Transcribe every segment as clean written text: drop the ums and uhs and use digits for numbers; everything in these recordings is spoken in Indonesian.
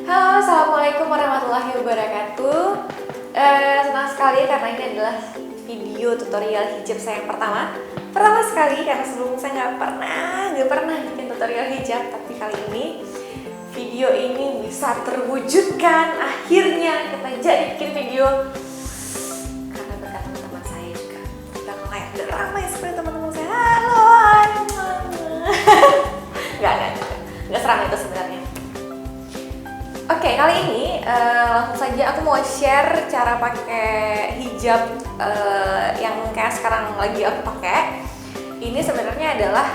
Halo, assalamualaikum warahmatullahi wabarakatuh. Senang sekali karena ini adalah video tutorial hijab saya yang pertama sekali, karena sebelumnya saya nggak pernah bikin tutorial hijab. Tapi kali ini video ini bisa terwujudkan. Akhirnya kita jadi bikin video karena berkat teman-teman saya juga. Tidak kayak ramai seperti teman-teman saya. Halo, nggak seramai itu sebenarnya. Oke, kali ini langsung saja aku mau share cara pakai hijab yang kayak sekarang lagi aku pakai. Ini sebenarnya adalah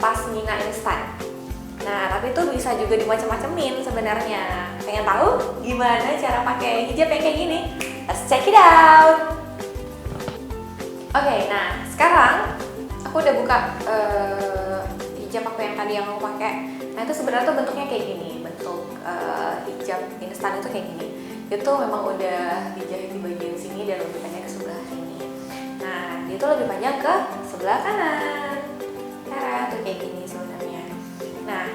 pasmina instan. Nah, tapi itu bisa juga dimacem-macemin sebenarnya. Pengen tahu gimana cara pakai hijab yang kayak gini? Let's check it out. Oke, nah sekarang aku udah buka hijab aku yang tadi yang aku pakai. Nah, itu sebenarnya tuh bentuknya kayak gini. Bentuk hijab instan itu kayak gini. Itu memang udah dijahit di bagian sini dan lebih panjang ke sebelah sini. Nah, dia tuh lebih panjang ke sebelah kanan. Cara tuh kayak gini sebenarnya. Nah,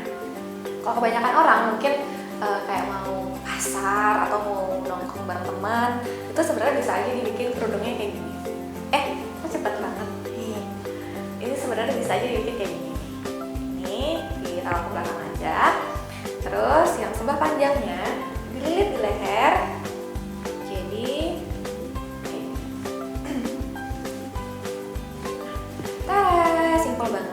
kalau kebanyakan orang mungkin kayak mau pasar atau mau nongkrong bareng teman, itu sebenarnya bisa aja dibikin kerudungnya kayak gini. Kok cepet banget. Ini sebenarnya bisa aja dibikin kayak gini. Ini ditaruh ke belakang aja. Terus yang sebelah panjangnya dililit di leher. Jadi simpel banget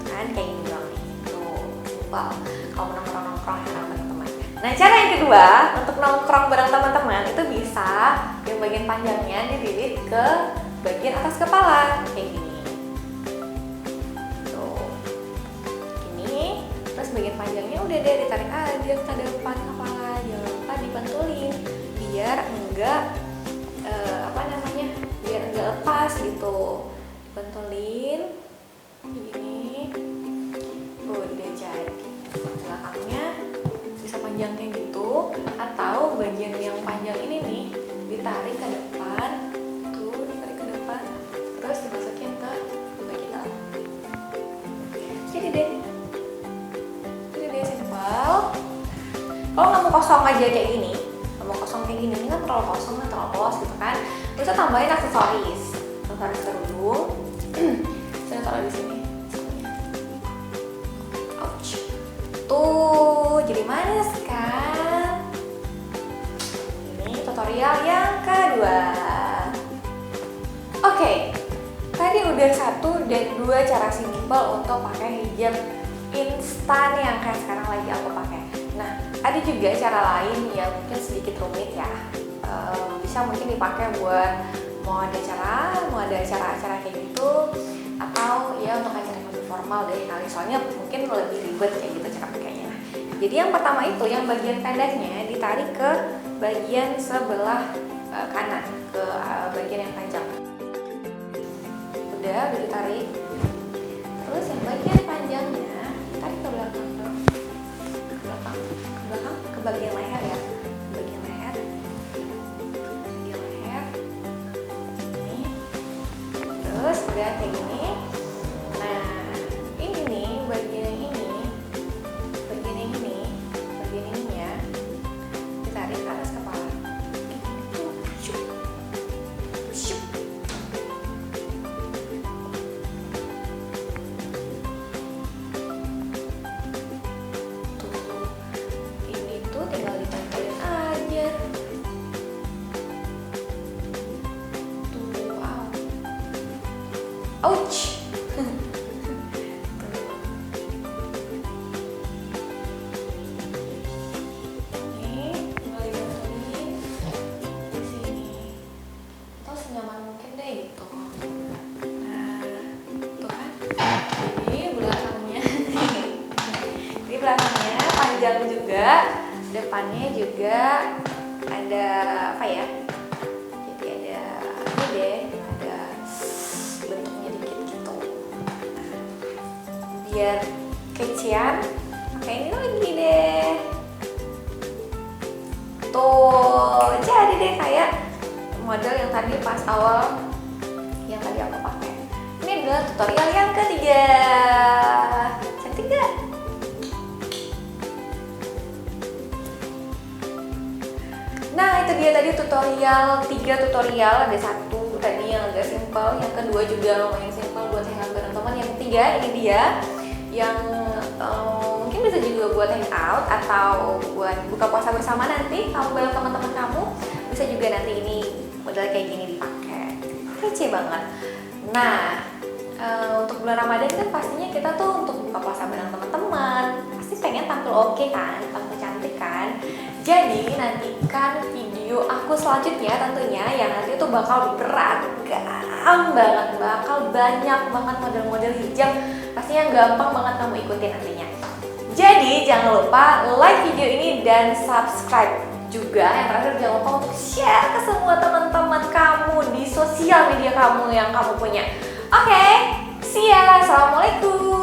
kan kayak gini doang nih. Tuh, simpel. Kalau nongkrong ya bareng teman. Nah, cara yang kedua untuk nongkrong bareng teman-teman itu bisa yang bagian panjangnya dililit ke bagian atas kepala kayak gini. Terus bagian panjangnya udah deh ditarik aja ke depan kepala, jangan lupa dipantulin biar enggak biar enggak lepas gitu. Dipantulin gini, udah jadi. Belakangnya bisa panjang kayak gitu, atau bagian yang panjang ini nih ditarik ke depan, tuh ditarik ke depan, terus dimasukin ke bagian dalam. Jadi deh. Kalau nggak mau kosong aja kayak gini, ini kan terlalu kosong, terlalu polos gitu kan. Terus tambahin aksesoris kerudung. Saya taruh di sini. Ouch. Tuh, jadi manis kan? Ini tutorial yang kedua. Oke, tadi udah 1 dan 2 cara simpel untuk pakai hijab instan yang kayak sekarang lagi aku pakai. Nah, ada juga cara lain yang mungkin sedikit rumit ya. Bisa mungkin dipakai buat mau ada acara-acara kayak gitu, atau ya untuk acara yang lebih formal deh kali. Soalnya mungkin lebih ribet kayak gitu cara pakainya. Jadi yang pertama itu yang bagian pendeknya ditarik ke bagian sebelah kanan, ke bagian yang panjang. Udah ditarik. Terus yang bagian panjangnya tarik ke belakang, ke bagian leher ya, bagian leher ini. Terus udah kayak gini. Nah, ini nih bagian ininya ditarik ke atas kepala. Tinggal ditempelin aja. Tuh, ouch. Ini tinggal ditempelin di sini. Atau senyaman mungkin deh gitu. Nah, tuh kan. Ini belakangnya panjang juga. Depannya juga ada jadi ada bentuknya dikit gitu. Biar kecian pakai ini lagi deh. Tuh, jadi deh kayak model yang tadi pas awal yang tadi aku pakai. Ini adalah tutorial yang ketiga. Cantik gak? itu dia tadi tutorial, 3 tutorial, ada satu tadi yang agak simpel, yang kedua juga lumayan simpel buat hangout bareng teman, yang ketiga ini dia yang mungkin bisa juga buat hangout atau buat buka puasa bersama nanti kamu bareng teman-teman kamu, bisa juga nanti ini model kayak gini dipakai, kece banget. Nah, untuk bulan Ramadan kan pastinya kita tuh untuk buka puasa bareng teman-teman pasti pengen tampil oke kan, tampil cantik kan. Jadi nantikan video aku selanjutnya tentunya yang nanti itu bakal beragam banget, bakal banyak banget model-model hijab, pastinya gampang banget kamu ikutin nantinya. Jadi jangan lupa like video ini dan subscribe juga. Yang terakhir jangan lupa untuk share ke semua teman-teman kamu di sosial media kamu yang kamu punya. Oke, see ya, assalamualaikum.